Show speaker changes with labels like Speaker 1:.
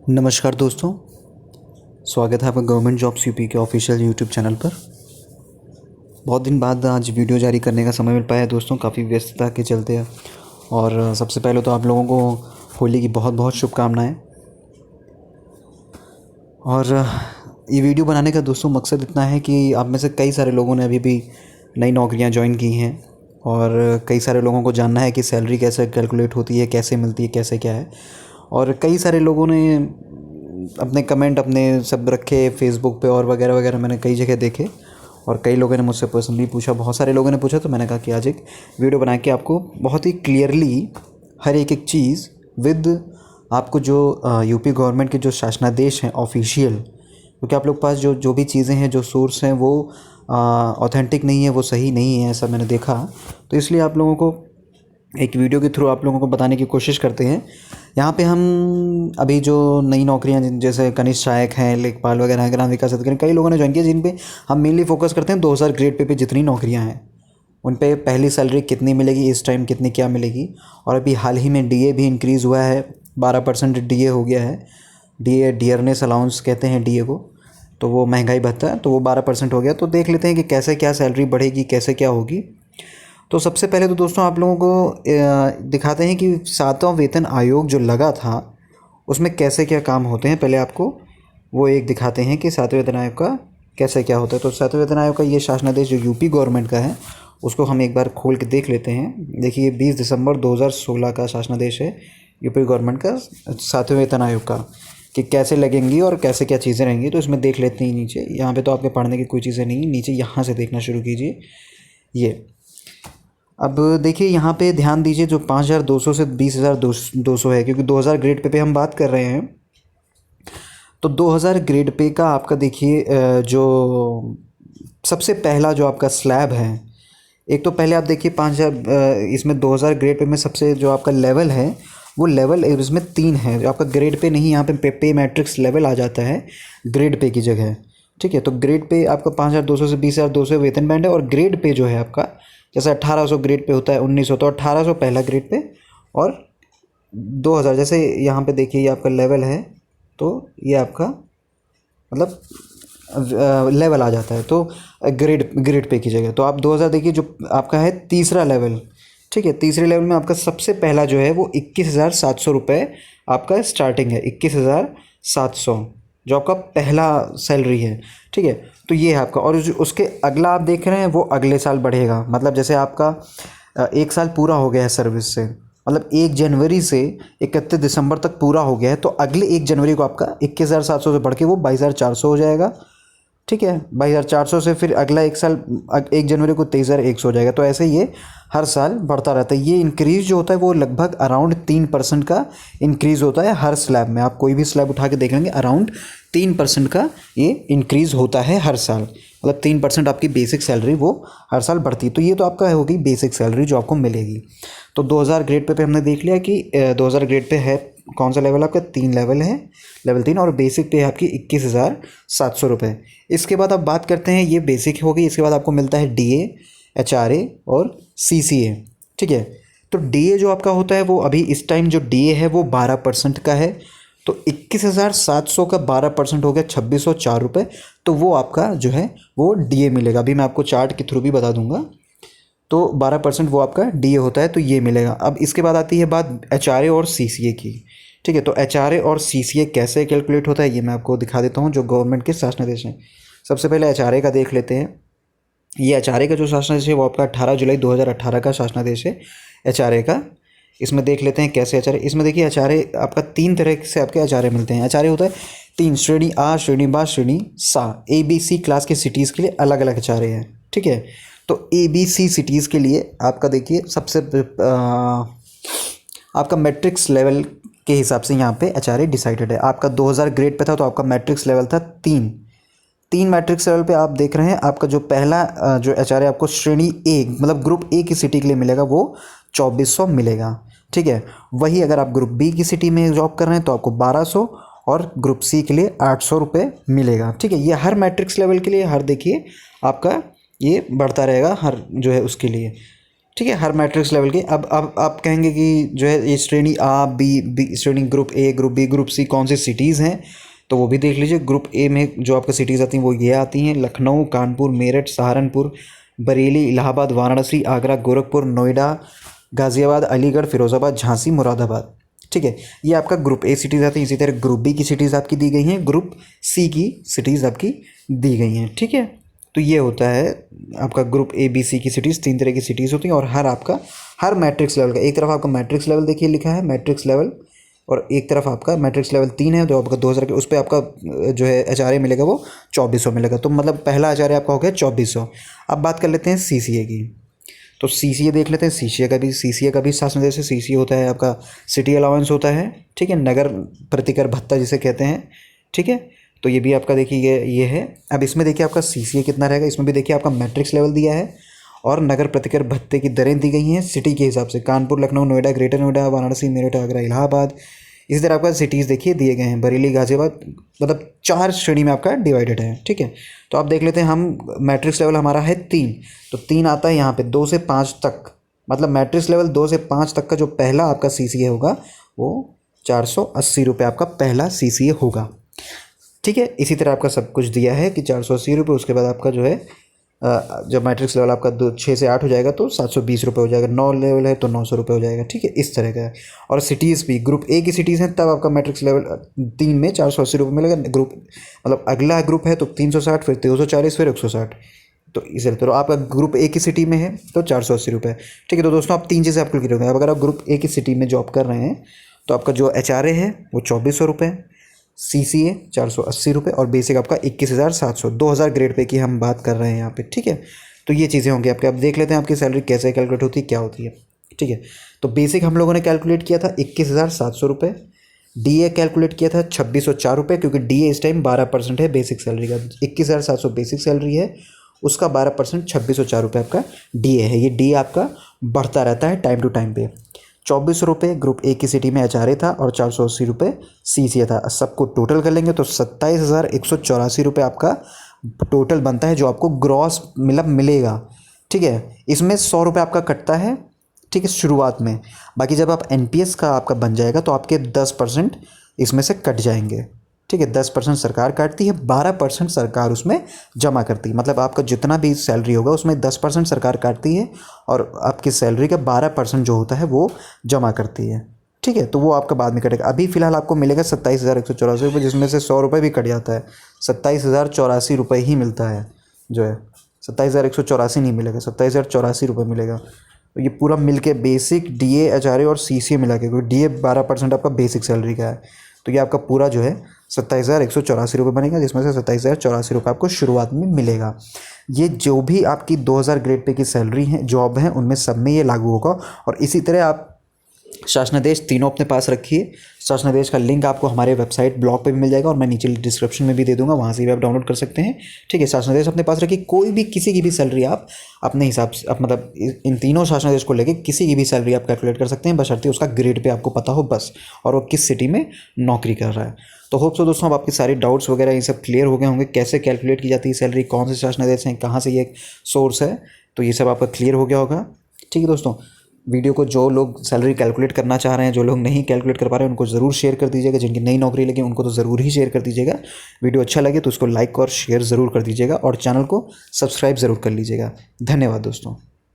Speaker 1: नमस्कार दोस्तों, स्वागत है आपका गवर्नमेंट जॉब्स यूपी के ऑफिशियल यूट्यूब चैनल पर। बहुत दिन बाद आज वीडियो जारी करने का समय मिल पाया है दोस्तों, काफ़ी व्यस्तता के चलते। और सबसे पहले तो आप लोगों को होली की बहुत बहुत शुभकामनाएं। और ये वीडियो बनाने का दोस्तों मकसद इतना है कि आप में से कई सारे लोगों ने अभी भी नई नौकरियां ज्वाइन की हैं और कई सारे लोगों को जानना है कि सैलरी कैसे कैलकुलेट होती है, कैसे मिलती है, कैसे क्या है। और कई सारे लोगों ने अपने कमेंट अपने सब रखे फेसबुक पे और वगैरह वगैरह, मैंने कई जगह देखे। और कई लोगों ने मुझसे पर्सनली पूछा, बहुत सारे लोगों ने पूछा, तो मैंने कहा कि आज एक वीडियो बना के आपको बहुत ही क्लियरली हर एक चीज़ विद आपको जो यूपी गवर्नमेंट के जो शासनादेश हैं ऑफिशियल, क्योंकि आप लोग पास जो भी चीज़ें हैं, जो सोर्स हैं, वो ऑथेंटिक नहीं है, वो सही नहीं है, ऐसा मैंने देखा। तो इसलिए आप लोगों को एक वीडियो के थ्रू आप लोगों को बताने की कोशिश करते हैं। यहाँ पे हम अभी जो नई नौकरियाँ जैसे कनिष्ठ सहायक हैं, लेखपाल वगैरह हैं, ग्राम विकास अधिकारी, कई लोगों ने ज्वाइन किया, जिन पे हम मेनली फोकस करते हैं 2000 ग्रेड पे जितनी नौकरियाँ हैं उन पे पहली सैलरी कितनी मिलेगी, इस टाइम कितनी क्या मिलेगी। और अभी हाल ही में डीए भी इंक्रीज़ हुआ है, 12% डीए हो गया है। डीए डियरनेस अलाउंस कहते हैं डीए को, तो वो महंगाई भत्ता है, तो वो 12% हो गया। तो देख लेते हैं कि कैसे क्या सैलरी बढ़ेगी, कैसे क्या होगी। तो सबसे पहले तो दोस्तों आप लोगों को दिखाते हैं कि 7वां वेतन आयोग जो लगा था उसमें कैसे क्या काम होते हैं। पहले आपको वो एक दिखाते हैं कि 7वें वेतन आयोग का कैसे क्या होता है। तो 7वें वेतन आयोग का ये शासनादेश जो यूपी गवर्नमेंट का है उसको हम एक बार खोल के देख लेते हैं। देखिए, 20 दिसंबर 2016 का शासनादेश है यूपी गवर्नमेंट का 7वें वेतन आयोग का, कि कैसे लगेंगी और कैसे क्या चीज़ें रहेंगी। तो इसमें देख लेते हैं नीचे। यहाँ पे तो आपके पढ़ने की कोई चीज़ें नहीं, नीचे यहाँ से देखना शुरू कीजिए। ये अब देखिए, यहाँ पे ध्यान दीजिए, जो 5200 से 20200 है, क्योंकि 2000 ग्रेड पे हम बात कर रहे हैं। तो 2000 ग्रेड पे का आपका देखिए जो सबसे पहला जो आपका स्लैब है, एक तो पहले आप देखिए 5000, इसमें 2000 ग्रेड पे में सबसे जो आपका लेवल है वो लेवल इसमें 3 है। जो आपका ग्रेड पे नहीं, यहाँ पे मैट्रिक्स लेवल आ जाता है ग्रेड पे की जगह। ठीक है, तो ग्रेड पे आपका 5200 से 20200 वेतन बैंड है। और ग्रेड पे जो है आपका, जैसे 1800 ग्रेड पे होता है 1900, तो 1800 पहला ग्रेड पे और 2000, जैसे यहाँ पे देखिए ये आपका लेवल है, तो ये आपका मतलब लेवल आ जाता है। तो ग्रेड पे की जगह तो आप 2000 देखिए, जो आपका है तीसरा लेवल। ठीक है, तीसरे लेवल में आपका सबसे पहला जो है वो 21,700 रुपये आपका स्टार्टिंग है, 21,700 जो आपका पहला सैलरी है। ठीक है, तो ये है आपका। और उसके अगला आप देख रहे हैं वो अगले साल बढ़ेगा। मतलब जैसे आपका 1 साल पूरा हो गया है सर्विस से, मतलब 1 जनवरी से 31 दिसंबर तक पूरा हो गया है, तो अगले 1 जनवरी को आपका 21,700 से बढ़ के वो 22,400 हो जाएगा। ठीक है, 22,400 से फिर अगला 1 साल 1 जनवरी को 23,100 हो जाएगा। तो ऐसे ये हर साल बढ़ता रहता है। ये इंक्रीज़ जो होता है वो लगभग अराउंड 3% का इंक्रीज़ होता है हर स्लैब में। आप कोई भी स्लैब उठा के देख लेंगे, अराउंड 3% का ये इंक्रीज़ होता है हर साल। मतलब 3% आपकी बेसिक सैलरी वो हर साल बढ़ती है। तो ये तो आपका होगी बेसिक सैलरी जो आपको मिलेगी। तो 2000 ग्रेड पे हमने देख लिया कि 2000 ग्रेड पे है कौन सा लेवल आपका, 3 लेवल है, लेवल 3। और बेसिक पे है आपकी 21,700 रुपये। इसके बाद आप बात करते हैं, ये बेसिक होगी। इसके बाद आपको मिलता है डीए, एचआरए और सीसीए। ठीक है, तो डीए जो आपका होता है वो अभी इस टाइम जो डीए है वो 12% का है। तो 21,700 का 12% हो गया 2,604 रुपये। तो वो आपका जो है वो डीए मिलेगा। अभी मैं आपको चार्ट के थ्रू भी बता दूंगा। तो 12% वो आपका डीए होता है, तो ये मिलेगा। अब इसके बाद आती है बात एचआरए और सीसीए की। ठीक है, तो एचआरए और सीसीए कैसे कैलकुलेट होता है ये मैं आपको दिखा देता हूँ, जो गवर्नमेंट के शासनादेश हैं। सबसे पहले एचआरए का देख लेते हैं। ये एचआरए का जो शासनादेश है वो आपका 18 जुलाई 2018 का शासनादेश है एचआरए का। इसमें देख लेते हैं कैसे एचआरए। इसमें देखिए, एचआरए आपका 3 तरह से आपके एचआरए मिलते हैं। एचआरए होता है 3, श्रेणी आ, श्रेणी बा, श्रेणी सा। ए बी सी क्लास के सिटीज़ के लिए अलग अलग एचआरए हैं। ठीक है, तो ए बी सी सिटीज़ के लिए आपका देखिए सबसे आपका मैट्रिक्स लेवल के हिसाब से यहाँ पे एचआरए डिसाइडेड है। आपका 2000 ग्रेड पे था तो आपका मैट्रिक्स लेवल था 3 मैट्रिक्स लेवल पे आप देख रहे हैं। आपका जो पहला जो एचआरए आपको श्रेणी ए, मतलब ग्रुप ए की सिटी के लिए मिलेगा, वो 2400 मिलेगा। ठीक है, वही अगर आप ग्रुप बी की सिटी में जॉब कर रहे हैं तो आपको 1200 और ग्रुप सी के लिए 800 रुपये मिलेगा। ठीक है, ये हर मैट्रिक्स लेवल के लिए हर देखिए आपका ये बढ़ता रहेगा हर जो है उसके लिए। ठीक है, हर मैट्रिक्स लेवल के। अब आप कहेंगे कि जो है ये श्रेणी A B श्रेणी group A group B group C कौन सी सिटीज़ हैं, तो वो भी देख लीजिए। ग्रुप ए में जो आपका सिटीज़ आती हैं वो ये आती हैं: लखनऊ, कानपुर, मेरठ, सहारनपुर, बरेली, इलाहाबाद, वाराणसी, आगरा, गोरखपुर, नोएडा, गाज़ियाबाद, अलीगढ़, फिरोज़ाबाद, झांसी, मुरादाबाद। ठीक है, ये आपका ग्रुप ए सिटीज़ आती हैं। इसी तरह ग्रुप बी की सिटीज़ आपकी दी गई हैं, ग्रुप सी की सिटीज़ आपकी दी गई हैं। ठीक है, तो ये होता है आपका ग्रुप ए बी सी की सिटीज़। 3 तरह की सिटीज़ होती हैं और हर मैट्रिक्स लेवल का, एक तरफ आपका मैट्रिक्स लेवल देखिए लिखा है मैट्रिक्स लेवल, और एक तरफ आपका मैट्रिक्स लेवल 3 है जो आपका 2000 के, उस पर आपका जो है एचआरए मिलेगा वो 2400 मिलेगा। तो मतलब पहला एचआरए आपका हो गया 2400। अब बात कर लेते हैं सीसीए की। तो सीसीए देख लेते हैं। सीसीए का भी शासन निर्देश है। सीसीए होता है आपका सिटी अलाउंस होता है। ठीक है, नगर प्रतिकर भत्ता जिसे कहते हैं। ठीक है, तो ये भी आपका देखिए ये है। अब इसमें देखिए आपका सीसीए कितना रहेगा, इसमें भी देखिए आपका मैट्रिक्स लेवल दिया है और नगर प्रतिकर भत्ते की दरें दी गई हैं सिटी के हिसाब से: कानपुर, लखनऊ, नोएडा, ग्रेटर नोएडा, वाराणसी, मेरठ, आगरा, इलाहाबाद। इसी तरह आपका सिटीज़ देखिए दिए गए हैं: बरेली, गाज़ियाबाद, मतलब 4 श्रेणी में आपका डिवाइडेड है। ठीक है, तो आप देख लेते हैं। हम मैट्रिक्स लेवल हमारा है 3, तो 3 आता है यहाँ पे 2 से 5 तक, मतलब मैट्रिक्स लेवल 2 से 5 तक का जो पहला आपका सीसीए होगा वो 480 रुपये आपका पहला सीसीए होगा। ठीक है, इसी तरह आपका सब कुछ दिया है कि 480 रुपये। उसके बाद आपका जो है जब मैट्रिक्स लेवल आपका 6 से 8 हो जाएगा तो 720 रुपये हो जाएगा। 9 लेवल है तो 900 रुपये हो जाएगा। ठीक है, इस तरह का है। और सिटीज़ भी ग्रुप ए की सिटीज़ हैं तब आपका मैट्रिक्स लेवल 3 में 480 रुपये मिलेगा। ग्रुप मतलब अगला ग्रुप है तो 360, फिर 240, फिर 160। तो इस तरह तो आपका ग्रुप ए की सिटी में है तो 480 रुपये। ठीक है, तो दोस्तों आप 3 चीज़ें आपको क्लियर हो गई। अब अगर आप ग्रुप ए की सिटी में जॉब कर रहे हैं तो आपका जो एचआरए है वो 2400 रुपये, सीसीए 480 रुपये और बेसिक आपका 21,700। 2000 ग्रेड पे की हम बात कर रहे हैं यहाँ पे। ठीक है, तो ये चीज़ें होंगी आपके। अब देख लेते हैं आपकी सैलरी कैसे कैलकुलेट होती है, क्या होती है। ठीक है, तो बेसिक हम लोगों ने कैलकुलेट किया था 21,700 रुपये। डीए कैलकुलेट किया था 2604 रुपये, क्योंकि डीए इस टाइम 12% है बेसिक सैलरी का। 21,700 बेसिक सैलरी है, उसका 12% 2604 रुपये आपका डीए है। ये डीए आपका बढ़ता रहता है टाइम टू टाइम पे। 2400 रुपये ग्रुप ए की सिटी में एचआरए था और 480 रुपये सीसीए था। सबको टोटल कर लेंगे तो 27,184 रुपये आपका टोटल बनता है, जो आपको ग्रॉस मिलेगा। ठीक है, इसमें 100 रुपये आपका कटता है। ठीक है, शुरुआत में। बाकी जब आप एनपीएस का आपका बन जाएगा तो आपके 10% इसमें से कट जाएंगे। ठीक है, 10% सरकार काटती है, 12% सरकार उसमें जमा करती है। मतलब आपका जितना भी सैलरी होगा उसमें 10% सरकार काटती है और आपकी सैलरी का 12% जो होता है वो जमा करती है। ठीक है, तो वो आपका बाद में कटेगा। अभी फ़िलहाल आपको मिलेगा 27,184 रुपये, जिसमें से 100 रुपये भी कट जाता है। 27,084 रुपये ही मिलता है जो है। 27,184 नहीं मिलेगा, 27,084 रुपये मिलेगा। तो ये पूरा मिल के बेसिक डीए एचआरए और सीसीए मिला के, क्योंकि डीए 12% आपका बेसिक सैलरी का है, तो ये आपका पूरा जो है 27,184 रुपये बनेगा, जिसमें से 27,084 रुपये आपको शुरुआत में मिलेगा। ये जो भी आपकी 2000 ग्रेड पे की सैलरी है जॉब है उनमें सब में ये लागू होगा। और इसी तरह आप शासनादेश तीनों अपने पास रखिए। शासनादेश का लिंक आपको हमारे वेबसाइट ब्लॉग पे भी मिल जाएगा और मैं नीचे डिस्क्रिप्शन में भी दे दूंगा, वहाँ से भी आप डाउनलोड कर सकते हैं। ठीक है, शासनादेश अपने पास रखिए। कोई भी किसी की भी सैलरी आप अपने हिसाब से मतलब इन तीनों शासनादेश को लेके किसी की भी सैलरी आप कैलकुलेट कर सकते हैं, बशर्ते उसका ग्रेड पे आपको पता हो बस, और वो किस सिटी में नौकरी कर रहा है। तो होप सो दोस्तों अब आपकी सारी डाउट्स वगैरह ये सब क्लियर हो गए होंगे। कैसे कैलकुलेट की जाती है सैलरी, कौन से शासनादेश हैं, कहाँ से ये सोर्स है, तो ये सब आपका क्लियर हो गया होगा। ठीक है दोस्तों, वीडियो को जो लोग सैलरी कैलकुलेट करना चाह रहे हैं, जो लोग नहीं कैलकुलेट कर पा रहे हैं, उनको ज़रूर शेयर कर दीजिएगा। जिनकी नई नौकरी लगी उनको तो ज़रूर ही शेयर कर दीजिएगा। वीडियो अच्छा लगे तो उसको लाइक और शेयर ज़रूर कर दीजिएगा और चैनल को सब्सक्राइब ज़रूर कर लीजिएगा। धन्यवाद दोस्तों।